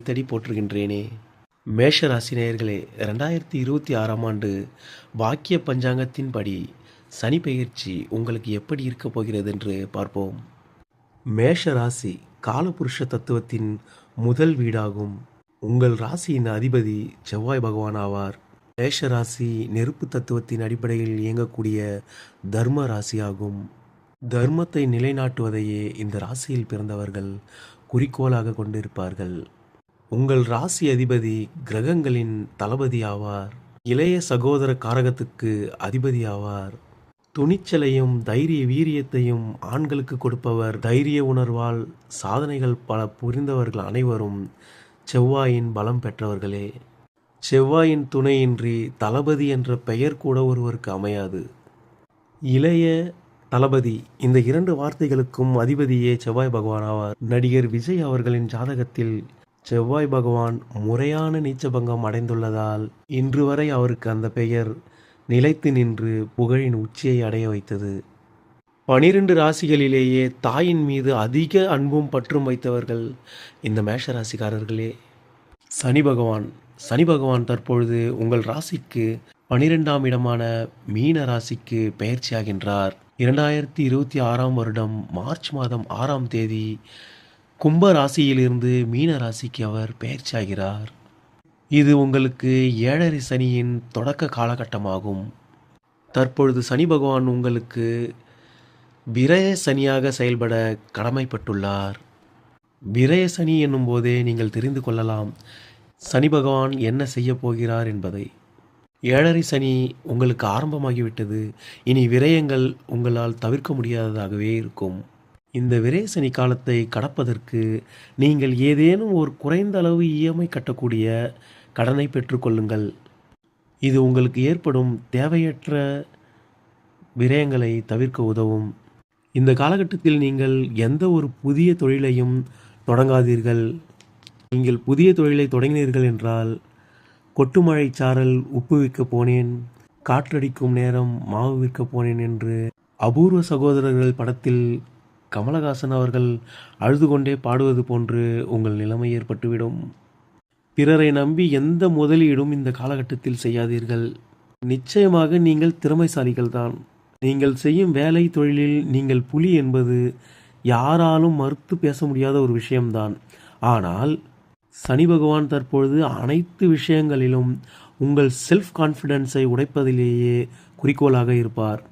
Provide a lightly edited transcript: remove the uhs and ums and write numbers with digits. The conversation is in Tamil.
தேடி போற்றுகின்றேனே. மேஷ ராசி நேயர்களே, 2026ஆம் ஆண்டு வாக்கிய பஞ்சாங்கத்தின்படி சனி பெயர்ச்சி உங்களுக்கு எப்படி இருக்கப் போகிறது என்று பார்ப்போம். மேஷ ராசி காலபுருஷ தத்துவத்தின் முதல் வீடாகும். உங்கள் ராசியின் அதிபதி செவ்வாய் பகவான் ஆவார். மேஷ ராசி நெருப்பு தத்துவத்தின் அடிப்படையில் இயங்கக்கூடிய தர்ம ராசியாகும். தர்மத்தை நிலைநாட்டுவதையே இந்த ராசியில் பிறந்தவர்கள் குறிக்கோளாக கொண்டிருப்பார்கள். உங்கள் ராசி அதிபதி கிரகங்களின் தளபதி ஆவார். இளைய சகோதர காரகத்துக்கு அதிபதி ஆவார். துணிச்சலையும் தைரிய வீரியத்தையும் ஆண்களுக்கு கொடுப்பவர். தைரிய உணர்வால் சாதனைகள் பல புரிந்தவர்கள் அனைவரும் செவ்வாயின் பலம் பெற்றவர்களே. செவ்வாயின் துணையின்றி தளபதி என்ற பெயர் கூட ஒருவருக்கு அமையாது. இளைய தளபதி இந்த இரண்டு வார்த்தைகளுக்கும் அதிபதியே செவ்வாய் பகவான் ஆவார். நடிகர் விஜய் அவர்களின் ஜாதகத்தில் செவ்வாய் பகவான் முறையான நீச்சபங்கம் அடைந்துள்ளதால் இன்று வரை அவருக்கு அந்த பெயர் நிலைத்து நின்று புகழின் உச்சியை அடைய வைத்தது. 12 ராசிகளிலேயே தாயின் மீது அதிக அன்பும் பற்றும் வைத்தவர்கள் இந்த மேஷ ராசிக்காரர்களே. சனி பகவான் தற்பொழுது உங்கள் ராசிக்கு 12ஆம் இடமான மீன ராசிக்கு பெயர்ச்சியாகின்றார். 2026ஆம் வருடம் மார்ச் மாதம் 6ஆம் தேதி கும்ப ராசியிலிருந்து மீன ராசிக்கு அவர் பெயர்ச்சியாகிறார். இது உங்களுக்கு 7.5 சனியின் தொடக்க காலகட்டமாகும். தற்பொழுது சனி பகவான் உங்களுக்கு விரய சனியாக செயல்பட கடமைப்பட்டுள்ளார். விரய சனி என்னும் போதே நீங்கள் தெரிந்து கொள்ளலாம் சனி பகவான் என்ன செய்ய போகிறார் என்பதை. 7.5 சனி உங்களுக்கு ஆரம்பமாகிவிட்டது. இனி விரயங்கள் உங்களால் தவிர்க்க முடியாததாகவே இருக்கும். இந்த விரய சனி காலத்தை கடப்பதற்கு நீங்கள் ஏதேனும் ஒரு குறைந்த அளவு இஎம்ஐ கட்டக்கூடிய கடனை பெற்றுக்கொள்ளுங்கள். இது உங்களுக்கு ஏற்படும் தேவையற்ற விரயங்களை தவிர்க்க உதவும். இந்த காலகட்டத்தில் நீங்கள் எந்த ஒரு புதிய தொழிலையும் தொடங்காதீர்கள். நீங்கள் புதிய தொழிலை தொடங்கினீர்கள் என்றால் கொட்டுமழை சாரல் உப்பு விற்க போனேன், காற்றடிக்கும் நேரம் மாவு விற்க போனேன் என்று அபூர்வ சகோதரர்கள் படத்தில் கமலஹாசன் அவர்கள் அழுது கொண்டே பாடுவது போன்று உங்கள் நிலைமை ஏற்பட்டுவிடும். பிறரை நம்பி எந்த முதலீடும் இந்த காலகட்டத்தில் செய்யாதீர்கள். நிச்சயமாக நீங்கள் திறமைசாலிகள்தான். நீங்கள் செய்யும் வேலை தொழிலில் நீங்கள் புலி என்பது யாராலும் மறுத்து பேச முடியாத ஒரு விஷயம்தான். ஆனால் சனி பகவான் தற்பொழுது அனைத்து விஷயங்களிலும் உங்கள் செல்ஃப் கான்ஃபிடென்ஸை உடைப்பதிலேயே குறிக்கோளாக இருப்பார்.